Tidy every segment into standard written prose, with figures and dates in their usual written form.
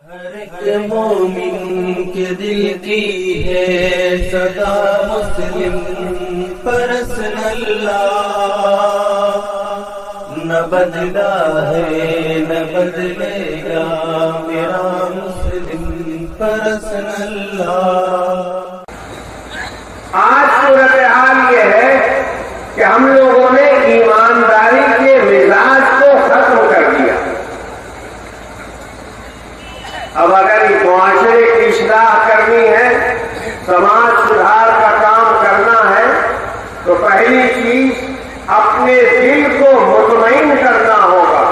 ہر ایک مومن کے دل کی ہے صدا مسلم پرسن اللہ، نہ بدلا ہے نہ بدلے گا میرا مسلم پرسن اللہ۔ آج صورتحال یہ ہے کہ ہم لوگوں نے ایمانداری کے مزاج کو ختم کر دیا۔ اب اگر معاشرے کی اصلاح کرنی ہے، سماج سدھار کا کام کرنا ہے، تو پہلی چیز اپنے دل کو مطمئن کرنا ہوگا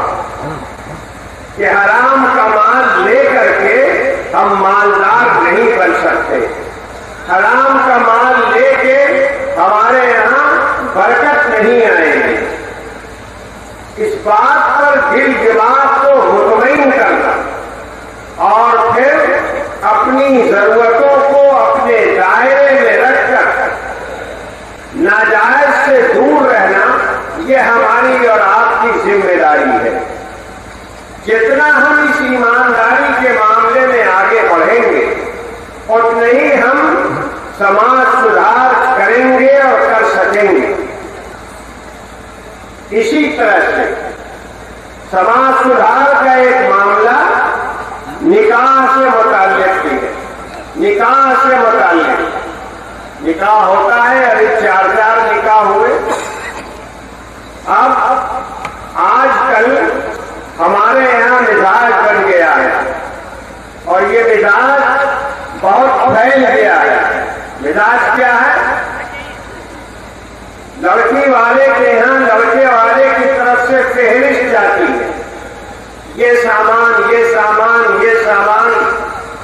کہ حرام کا مال لے کر کے ہم مالدار نہیں بن سکتے، حرام کا مال لے کے ہمارے یہاں برکت نہیں آئے گی۔ اس بات پر دل دماغ کو مطمئن کرنا اور پھر اپنی ضرورتوں کو اپنے دائرے میں رکھ کر ناجائز سے دور رہنا، یہ ہماری اور آپ کی ذمہ داری ہے۔ جتنا ہم اس ایمانداری کے معاملے میں آگے بڑھیں گے اتنا ہی ہم سماج سدھار کریں گے اور کر سکیں گے۔ اسی طرح سے سماج سدھار کا ایک معاملہ نکاح سے متعلق بھی ہے۔ نکاح سے متعلق نکاح ہوتا ہے، ابھی 4 نکاح ہوئے۔ اب آج کل ہمارے یہاں مزاج بن گیا ہے اور یہ مزاج بہت پھیل گیا ہے۔ مزاج کیا ہے؟ لڑکی والے کے یہاں لڑکے والے کی طرف سے فہرست جاتی ہے، یہ سامان یہ سامان یہ سامان،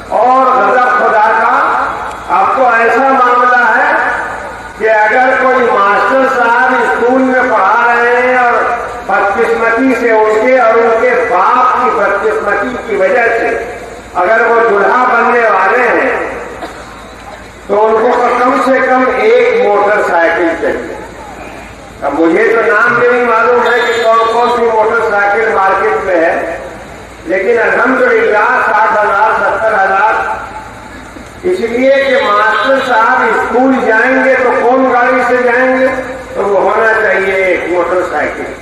اور غضب خدا کا اب تو ایسا معاملہ ہے کہ اگر کوئی ماسٹر صاحب اسکول میں پڑھا رہے ہیں اور بدقسمتی سے ان کے اور ان کے باپ کی بدقسمتی کی وجہ سے اگر وہ دلہا بننے والے ہیں تو ان کو کم سے کم ایک موٹر سائیکل چاہیے۔ اب مجھے تو نام بھی نہیں معلوم ہے کہ کون کون سی موٹر سائیکل مارکیٹ میں ہے، لیکن الحمدللہ 60,000 70,000، اس لیے کہ ماسٹر صاحب اسکول جائیں گے تو کون گاڑی سے جائیں گے، تو وہ ہونا چاہیے ایک موٹر سائیکل۔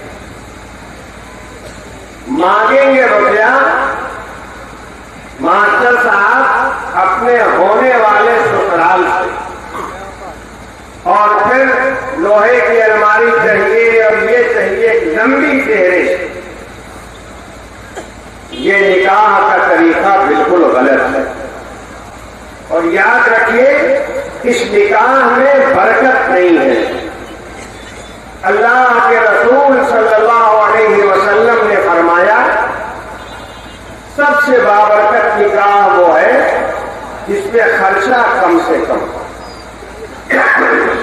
مانگیں گے روپیہ ماسٹر صاحب اپنے ہونے والے سسرال سے، اور پھر لوہے کی الماری چاہیے اور یہ چاہیے لمبی فہرست۔ یہ نکاح کا طریقہ بالکل غلط ہے، اور یاد رکھیے اس نکاح میں برکت نہیں ہے۔ اللہ کے رسول صلی اللہ علیہ وسلم نے فرمایا سب سے بابرکت نکاح وہ ہے جس میں خرچہ کم سے کم ہو،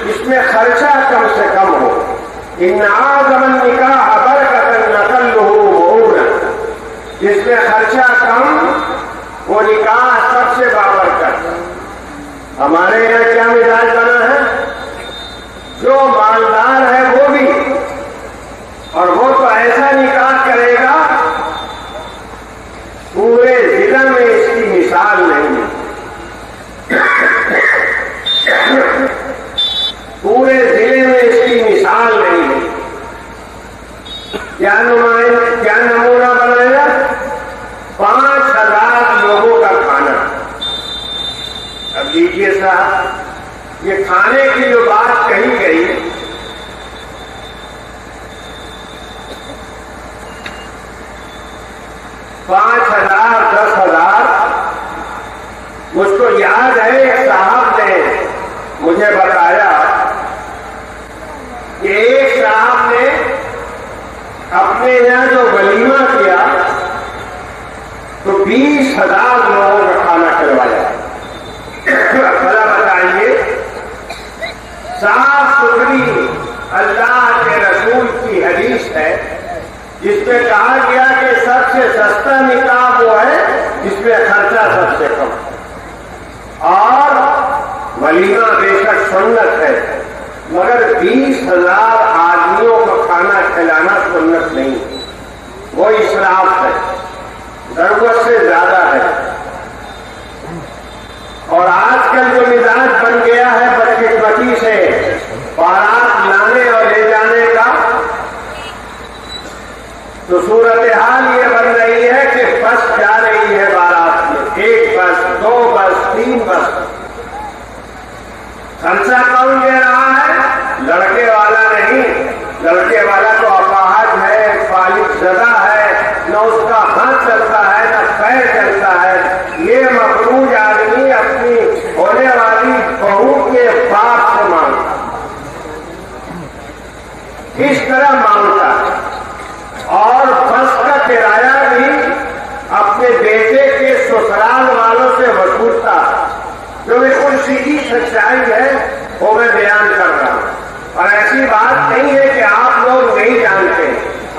جس میں خرچہ کم سے کم ہو۔ ان اعظم النکاح برکۃ نقلہ مؤونہ، جس میں خرچہ کم وہ نکاح سب سے بابرکت۔ ہمارے یہاں کیا مزاج بنا ہے؟ جو مالدار ہے وہ بھی، اور وہ تو ایسا نکاح کرے گا پورے ضلع میں اس کی مثال نہیں ہے، پورے ضلع میں اس کی مثال نہیں ہے۔ کیا نمونہ بنائے گا؟ 5,000 لوگوں کا کھانا۔ اب لیجیے صاحب، یہ کھانے کی جو بات کہی گئی، $5,000 10,000، مجھ کو یاد ہے ایک صاحب نے مجھے بتایا کہ ایک صاحب نے اپنے یہاں جو ولیمہ کیا تو 20,000 لوگوں کا کھانا کھلوایا۔ بھلا بتائیے، صاف ستھری اللہ کے رسول کی حدیث ہے جس میں کہا گیا کہ سب سے سستا نکاح وہ ہے جس میں خرچہ سب سے کم، اور ولیمہ بے شک سنت ہے، مگر 20,000 آدمیوں کو کھانا کھلانا سنت نہیں، وہ اسراف ہے، ضرورت سے زیادہ ہے۔ لڑکے والا تو اپاہج ہے، فالج زدہ ہے، نہ اس کا ہاتھ چلتا ہے نہ پیر چلتا ہے. یہ مفلوج آدمی اپنی ہونے والی بہو کے باپ سے مانگتا، اس طرح مانگتا. اور بس کا کرایہ بھی اپنے بیٹے کے سسرال والوں سے وصولتا، جو بالکل سیدھی سچائی ہے وہ میں بیان کر رہا ہوں. اور ایسی بات نہیں ہے کہ آپ لوگ نہیں جانتے،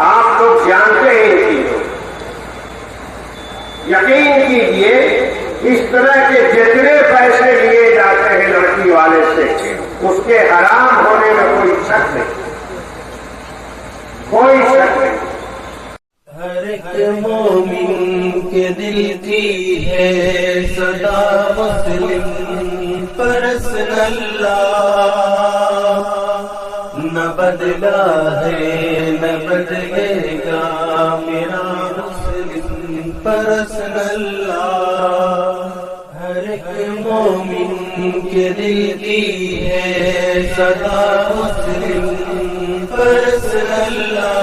آپ لوگ جانتے ہیں ان چیزوں. یقین کیجیے اس طرح کے جتنے پیسے لیے جاتے ہیں لڑکی والے سے، اس کے حرام ہونے میں کوئی شک نہیں، کوئی شک نہیں. ہر ایک مومن کے دل کی ہے صدا مسلم پرسن اللہ، نہ بدلا ہے نہ بدلے گا میرا مسلم پرسن اللہ. ہر ایک مومن کے دل کی ہے صدا مسلم پرسن اللہ،